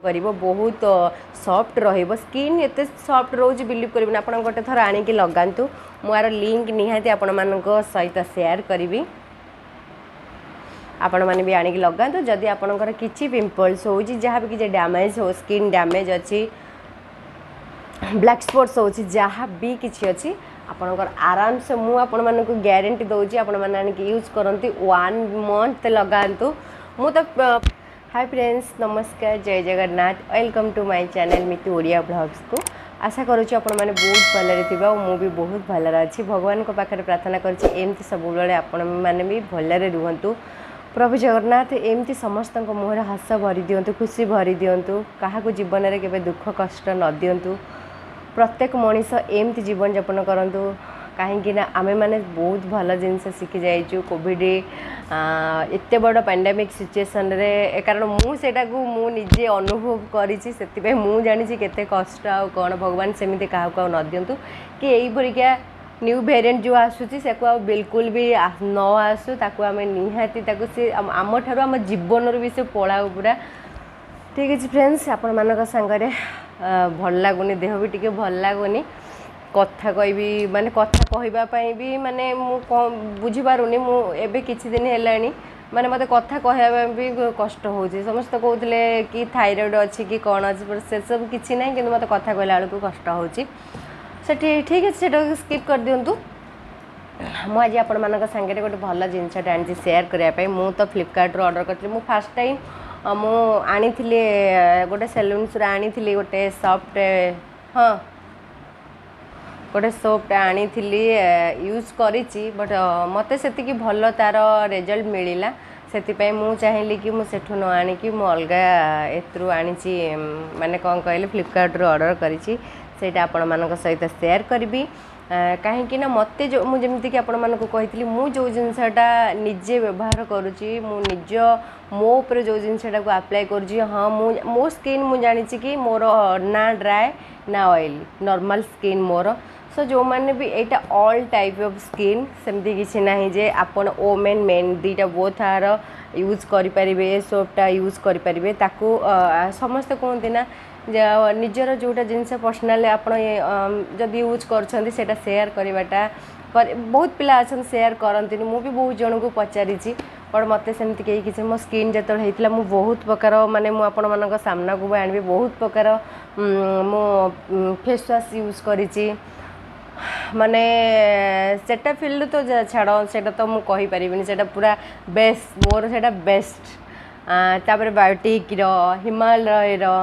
करिवो बहुत सॉफ्ट रहिबो स्किन एते सॉफ्ट रोज बिलीव करिबन आपण गोटे थर आनी कि लगांतु मोर लिंक निहाती आपण मानको सहित शेयर करिवि आपण माने भी आनी कि लगांतु जदि आपणकर किछि पिंपल्स होउची जहाँ भी कि डैमेज हो स्किन डैमेज अछि ब्लैक स्पॉट्स होउची जहाँ भी किछि अछि आपणकर आराम से मु आपण मानको गारंटी दउची आपण माने आनी कि यूज करंती 1 मंथ लगांतु मु तो हाय फ्रेंड्स नमस्कार जय Jagannath welcome to my channel Mitu Odia blogs को आशा करूँ आपण मैंने बहुत भलरे थिबा मु भी बहुत भलरे अच्छी भगवान को पाखरे प्रार्थना करछि एमती सब बेले आपण मैंने भी भलरे रुहंतु प्रभु जगन्नाथ एमती समस्त मुहर हस भरी दिंतु खुशी भरी दिंतु क्या जीवन में केवे दुख कष्ट न दिंतु प्रत्येक मनीष एमती जीवन यापन करंतु कहीं आमे माने बहुत भल जिनस शिखी जाइचु कोविड एते बड़ पैंडेमिक सिचुएशन रे कारण मुझे मु निजे अनुभव करिछि सेति मु जानी केते कष्ट आ कौन भगवान सेमिति काहाको न दिंतु कि यही परिका न्यू वेरिएंट जो आसुची से को बिल्कुल भी न आसु ताको आमे निहाती ताको से आम ठारो आम जीवन भी से पळाउ पूरा ठीक अछि फ्रेंड्स आपण मानक संगरे भल लागुनी देह भी टिके भल लागुनी कथा कहबी माने कथा कहवाई भी माने बुझी पारुनी मु एबे किछि दिन हेलानी माने मते कथा कहबा भी कष्ट होउची समस्त कहउतले कि थायराइड अछि कि कोन अछि पर से सब किछि नै किंतु मते कथा कहला बेलको कष्ट होउची सेठी ठीक अछि सेटा स्किप कर दियंतु मु आज आपण मानक संगे गोटे भल जिनसटा आनी शेयर करिया पई मु तो फ्लिपकार्ट रो ऑर्डर करथि मु फर्स्ट टाइम मु आनी थिले गोटे सैलून्स रे आनी थिले गोटे सॉफ्ट हां गोटे सोप आनी यूज करिछि बट मते सेतिकी भल तार रिजल्ट मिलिला सेतिपई मु चाहिली कि मु सेठु न आनी कि मु अलगा एत्रु आनीछि माने कोन कहले फ्लिपकार्ट रो ऑर्डर करिछि सेटा आपण मानक सहित शेयर करबी कहीं ना मते जो मु जेमति कि आपण मानक कहितली मु जो जिनसटा निजे व्यवहार करूची मु निज मो ऊपर जो जिनसटा को अप्लाई करूची हां मो स्किन मु जानिछि कि मोर ना ड्राई ना ऑयली नॉर्मल स्किन मोर सो जो मैंने भी एटा ऑल टाइप ऑफ स्किन सेमती किसी ना जे आपण ओमेन मेन दुईटा बोथ आर यूज करें सोपटा यूज करें ताकू समस्त कहते ना निजर जोटा जिनस पर्सनाल आप जदि यूज कर शेयर करवाटा बहुत पिला अच्छा शेयर करती मु भी बहुत जन को पचारि पर मत सेमती कहीं किसी मो स्किन जो होता मु बहुत प्रकार माने मु आपण मान सामना को आनी बहुत प्रकार मो फेस वाश यूज करी माने सेटा फील्ड तो छाड़ सेटा तो मु कहि परिबिनी सेटा पूरा बेस्ट मोर सेटा बेस्ट तापर बायोटिक रो हिमालय रो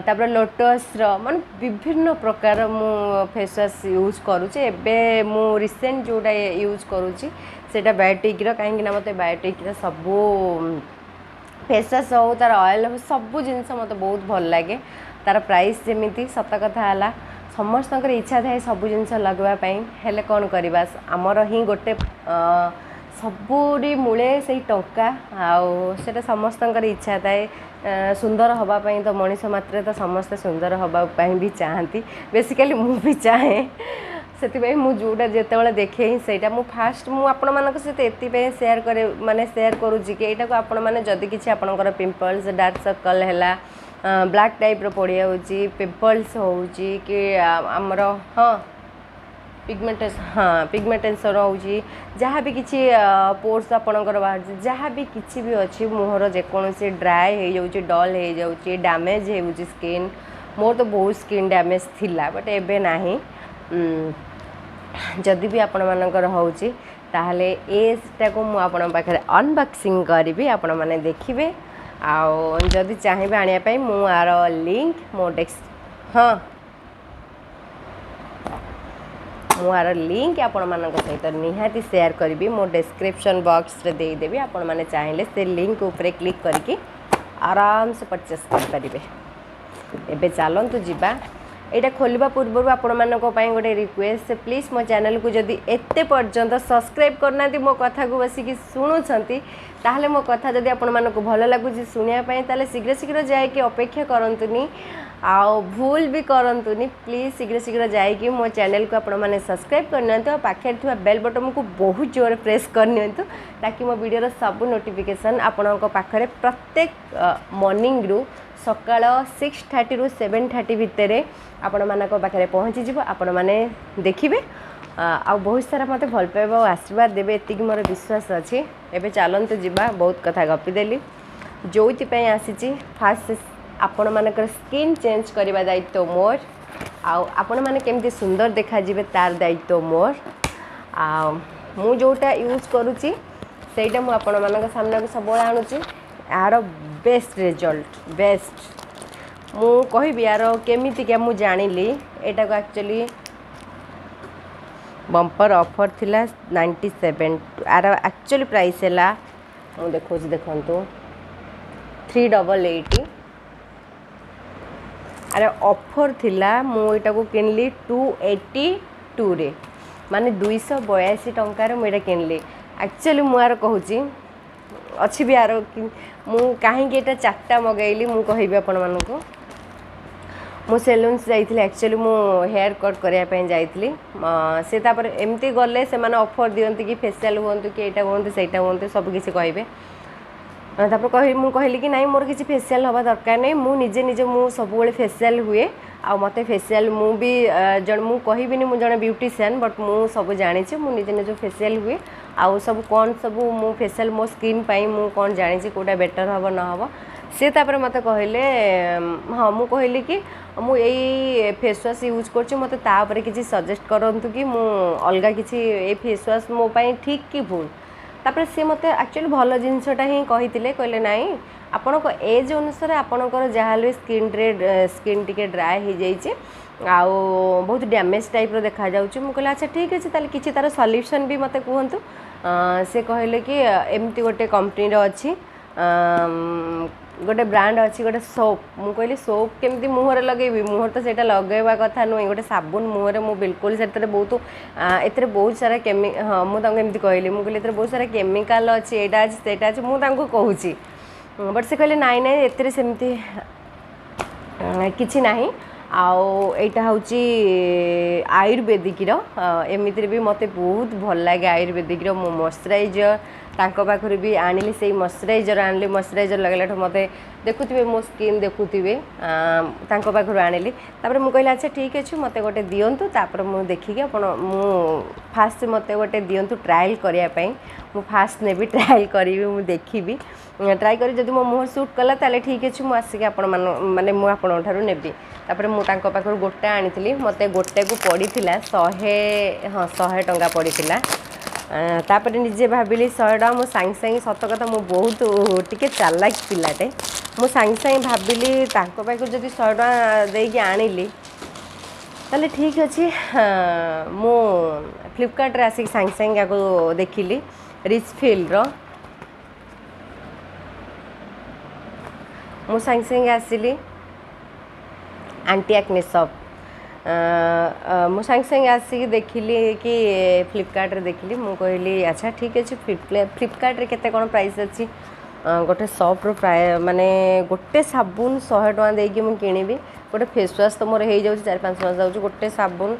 तापर लोटस रो माने विभिन्न प्रकार मु फेस वाश यूज करूचे एबे मु रिसेंट जोटा यूज करूची सेटा बायोटिक रो काहे कि ना मते बायोटिक रो सब फेस वाश हो तार ऑयल हो सब जिनस मते बहुत भल लागे तार प्राइस जेमिति सत कथा हला समस्त इच्छा थाए सब जिनस लगवाई हेले कौन करवा आमर ही गोटे सबुरी मूले से टंका आटा समस्त इच्छा थाए सुंदर हवापाई तो मनीष मात्र तो समस्ते सुंदर हवापाई भी चाहती बेसिकली मु भी चाहे से मुझा जिते देखे ही सहीटा मु फास्ट मु आपण मान सहित एति शेयर करे माने शेयर करूची कि एटा को आपण माने जदि किछि आपणकर पिंपल्स डार्क सर्कल हैला ब्लैक टाइप रो पड़ी होची पिंपल्स होची कि आमर हाँ पिगमेंटेशन हाँ पिगमेंटेशन होची जहाँ भी किसी पोर्स आपणकर बाहर जहाँ भी किसी भी अच्छी मुहर जेकोसी ड्राए हो जाउची डल हो जाउची डैमेज होउची स्किन मोर तो बहुत स्किन डैमेज थिला बट एबे नाही जदि भी आपण मानकर होची ताहले एटा को मु आपण पाखरे अनबॉक्सिंग करिवि आपण माने देखिबे आउ जदि चाहिए आने मु आर लिंक मो डेस्क हाँ मु आर लिंक आपण मान सहित निहाती शेयर करी मो डिस्क्रिप्शन बॉक्स रे दे देबी आपण माने चाहिए से लिंक ऊपर क्लिक करके आराम से परचेस कर पारिबे एबे चलंतु जिबा एटा खोलवा पूर्व आपण मानक पई गोटे रिक्वेस्ट प्लीज मो चैनल को जदि एते पर्यंत सब्सक्राइब करना मो कथा को बसिकी शुणुंट ताहले मो कथा जदि आपण मानक भल लगुच शुणिया ताहले शीघ्र शीघ्र जाए अपेक्षा करंतुनी आउ भूल भी करंतुनी प्लीज शीघ्र शीघ्र जाए मो चैनल को आपण माने सब्सक्राइब करनियंतु पाखे थिबा बेल बटन को बहुत जोर प्रेस करनियंतु ताकि मो वीडियो सब नोटिफिकेशन आपण पाखरे प्रत्येक मॉर्निंग रु सकाळ 6:30 रु 7:30 भितर आपण मानक पाखे पहुँची जीव आपण मैंने देखिए आ बहुत सारा मत भल पाइबा आशीर्वाद देवे एतिक मोर विश्वास अच्छी एवं चलतु जावा बहुत कथा गपीदेली जो आसी फास्ट आपण मानकर स्किन चेंज करने दायित्व मोर आपण मैंने केमती सुंदर देखा जीवे तार दायित्व मोर मु जोटा यूज करुच्ची सेटा मु आपण मान सामना को सब आणुची यार बेस्ट रिजल्ट बेस्ट मु कहबी यार केमिति क्या मु जानिली एटा को एक्चुअली बम्पर ऑफर थिला 97 यार एक्चुअली प्राइस है मु देखो देखंतु 380 अरे ऑफर थिला मु एटा को किनली 282 रे माने 282 टंकार मु एटा किनली एक्चुअली मु यार कहूची अच्छी भी यार मु कहीं एटा चारटा मगैली मु कहबी आपण मानको मु सेलून जाइए एक्चुअली मु हेयर कट करने जाइए से तापर एमती गले से माने ऑफर दियंती कि फेशियल हूँ कि एटा हूँ सेटा हूँ सब किसी कहे तापर कहली कि नहीं मोर किसी फेशियल हवा दरकार नहीं मु निजे निजे मु सब फेशियल हुए आ मते फेशियल मु भी जन मु कहबिनी मु जन ब्यूटीशियन बट मु सब जानी मु निजे निजे फेशियल हुए आउ सब कौन सब मु फेशियल मो स्किन पाई मु कौन जानी कोटा बेटर हम न हम सी तापर मते कहले हाँ मु कहली कि मु यही फेस वाश यूज कर मत तापर किसी सजेस्ट करंतु कि मु अलगा किसी ए फेस वाश मो पाई ठीक कि भूल तापर सी मत एक्चुअली भल जिनसटा ही कही कहले नाई आपण एज अनुसार आपणकर जहाँ स्किन टी ड्राए हो जाइए आउ बहुत डैमेज टाइप देखा जाऊँ मुझे अच्छा ठीक अच्छे ताले किसी तार सॉल्यूशन भी मत कहतु से कहले कि एमती गोटे कंपनी अच्छी गोटे ब्रांड अच्छी गोटे सोप मु कहली सोप केमती मुहर लगेबी मुहर तो सेटा लगेवा कथा नुह गोटे साबुन मुहर मु बिल्कुल से बहुत एते बहुत सारा हाँ मुझे कहली मुझे कहली बहुत सारा केमिकल अच्छी एटा अच्छी सेटा अच्छी मुझे कहूँ बट से कहले नाई नाई एते सेमती किछि नाही आउ एटा हूँ आयुर्वेदिक एमती भी मत बहुत भल लगे आयुर्वेदिक मो मॉइस्चराइजर तांको पाखर भी आनिली से मॉइस्चराइजर आनिली मॉइस्चराइजर लगला मत देखुवे मो स्किन देखुवे तांको पाखर आनिली तापर मु कहली अच्छा ठीक अच्छे मत गोटे दिंतु तापर मु देखिकी आप मु फास्ट मत गोटे दिंतु ट्रायल करने मु फास्ट नेबी ट्रायल करी मु देखी ट्राई करी जदि मो मुहर सूट कला ताले ठीक अच्छे मु आसिक आपण माने मु आपण ठारू नेबी तापर मु तांको पाखर गोटे आनी मत गोटे को पड़ीला 100 हाँ 100 टंका पड़ीला तापर निजे भाविली 100 टका मु सांगे सांगे सत कथा मु बहुत टिके चालाक पिलाटे मु सांगे सांगे भाविली तांको पाखर जदि 100 टका देकी आनिली ताले ठीक अच्छे मु फ्लिपकार्ट रे आसिक सांगे सांगे को देखिली रिचफिल्ड रो मु सांगे सांगे आसिली एंटी एक्ने शॉप मु सांगे सांगे आसिक देखिली कि फ्लिपकार्ट रे देखिली मु कहली अच्छा ठीक अच्छे फ्लिपकार्ट रे केते कोन प्राइस अच्छी गोटे शॉप रो प्राय माने गोटे साबुन 100 टका देकी मु किनिबी गोटे फेस वाश तो मोर हो जाऊँ 4-5 मास जाऊँ गोटे साबुन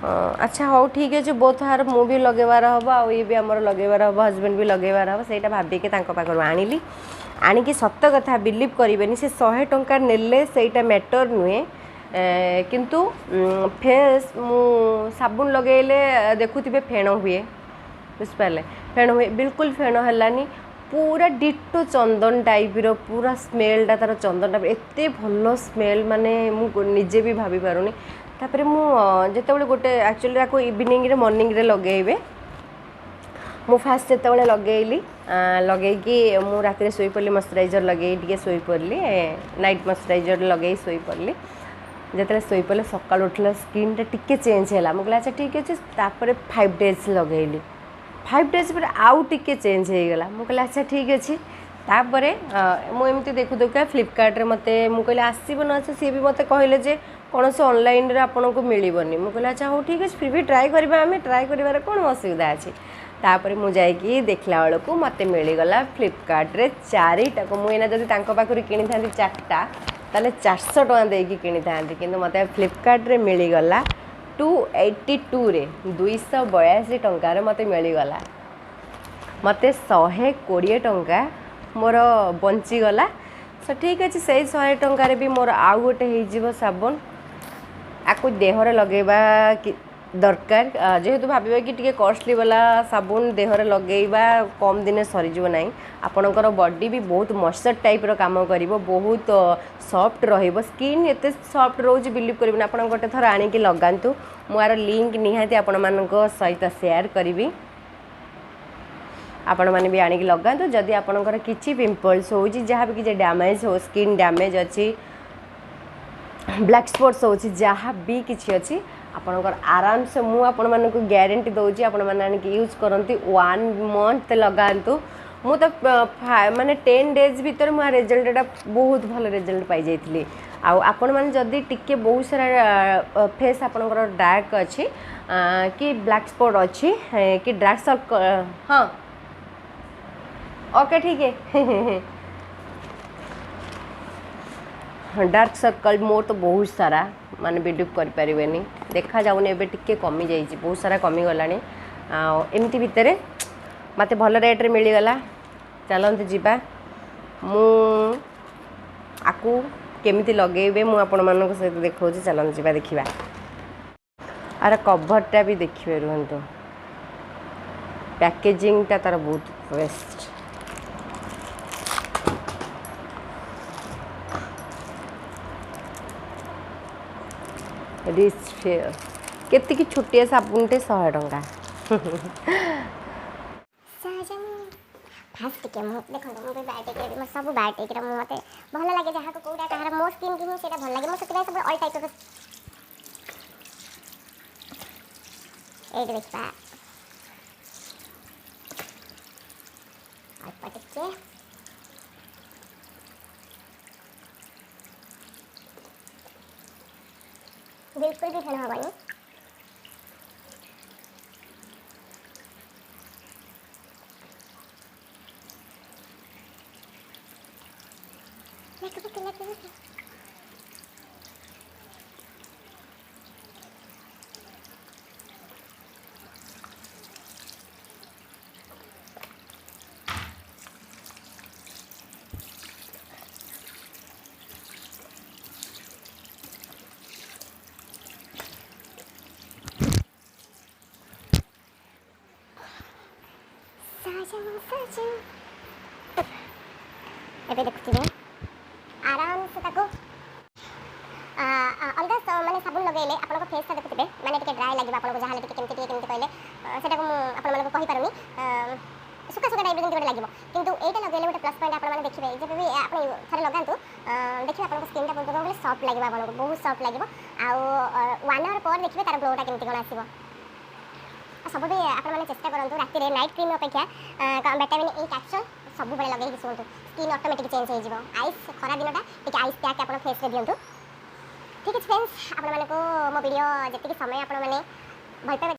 अच्छा हो ठीक अच्छे बोथ हार मु भी लगेबार हम आ ये भी आमर लगेबार हम हजबैंड भी लगेबार हम से भाविकी पाखर आनिली आनिकी सत कथा बिलीव करेनि से 100 टंका नेले सेटा मैटर नुहे किंतु फेस मु साबुन लगेले देखुवे फेण हुए बुझिपारे फेण हुए बिल्कुल फेण है पूरा डिटो चंदन टाइप रो पूरा स्मेलटा तार चंदन टाइप एते भल स्मेल माने मु निजे भी भाभी पारुनी तापर मु जेतेबेले गोटे एक्चुअली ताको इवनिंग रे मॉर्निंग रे लगेइबे मु फास्ट जेतेबेले लगेइली लगेइकी मु राति सोई पड़ली मॉइस्चराइजर लगे टिके सोई पड़ली नाइट मॉइस्चराइजर लगे सोई पड़ली जेतेबेले सोई पड़ले सकाळ उठला स्किन टा टिके चेंज हैला मु कहला अच्छा ठीक अछि तापर 5 डेज लगेइली 5 डेज पर आउ टिके चेंज हो गला मु कहला अच्छा ठीक अछि तापर मुझे देखु देखा फ्लिपकार्ट रे मते मु कहले आसीबो न अच्छा सी भी मते कहले जे कौन से ऑनलाइन रे आपन को मिलबनी मु कहला अच्छा हो ठीक अछि फिर भी ट्राई करबा हमें ट्राई करिवार कोन असुविधा अछि तापर मु जाईकी देखला वाला को मते मिली गला फ्लिपकार्ट रे 4टा को मु एना जदी तांको पाखुरी किनि थांती 4टा ताले 400 टका देकी किनि थांती किंतु मते फ्लिपकार्ट रे मिली गला 282 रे 282 टंका रे मते मिली गला मते 120 टंका मोर बंची गला सो ठीक अच्छे से 100 टंकार भी मोर आउ गोटे हो साबुन आपको देहरे लगेबा दरकार जेहेतु भावे कि टी कॉस्टली वाला साबुन देहरे लगेबा कम दिन सरीज ना आपणकर बॉडी भी बहुत मॉइस्चर टाइप काम कर बहुत सॉफ्ट रहिबो स्किन एते सॉफ्ट रोज बिलीव करें आप गोटे थर आणिकी लगातु मुझार लिंक निहाती आपण मान सहित शेयर करी आपण मैंने भी आणिकी लगातु जदि आपणकर किछि पिंपल्स हो जहाँ भी किसी डैमेज हो स्किन डैमेज अच्छी ब्लैक स्पॉट्स हो जहाँ भी किसी अच्छी आपणकर आराम से मु आपण मानक ग्यारंटी दूसरी आपण मैंने यूज करती 1 मंथ लगातु मु तो माने 10 डेज भीतर मुझे रिजल्टा बहुत भल रिजल्ट पाई जाइए आपण मैंने जदि टिके बहुत सारा फेस आपणकर डार्क अच्छी कि ब्लैक स्पॉट अच्छी कि डार्क सर्कल हाँ ओके ठीक है डार्क सर्कल मोर तो बहुत सारा माने बिलीव करें देखा जाऊनी एबे टिके कमी जाइए बहुत सारा कमी गलानी एमती भितर मत भल रेट्रे मिलगला चलते जीवा मु आकु केमिति लगेबे मु आपण मानक सहित देखा चलते जीवा देखा आर कभरटा भी देखिए रुहतु पैकेजिंगटा तार बहुत बेस्ट रिच फेयर केतिकी छोटिया साबुनटे 100 टंका फास्ट टिके मु देखो मु बायोटेक रे सब बायोटेक रे मते भल लागे जहा को कोडा कहार मो स्किन की सेटा भल लागे मो सती सब ऑल टाइप ऑफ ए देखा आ पटके बिल्कुल भी फेल हवानी एबे देखुथिबे आराम से ताको अलग माने साबुन लगेले आपन को फेस ता देखुथिबे माने टिके ड्राई लागि आपन को जहाले टिके केमति कहले सेटा को आपन माने को कहि पारुनी सुका सुका टाइप जेंति लागबो किंतु एटा लगेले गोटे प्लस पॉइंट आपन माने देखिबे जे भी आपन थारे लगांतु देखिबे आपन को स्किन ता बोलबो सॉफ्ट लागबो आपन को बहुत सॉफ्ट लागबो आ 1 आवर पर देखिबे तार ग्लोटा केमति कोन आसीबो सब भी आप चेष्टा करूँ राति में नाइट क्रीम अपेक्षा विटामिन ए कैप्सूल सब बड़े लगे शुणु स्किन ऑटोमेटिक चेंज हो आइस खरा दिनटा टी आइस पैक आप फेस रे दिंतु ठीक है फ्रेंड्स आप मो वीडियो जी समय आप भल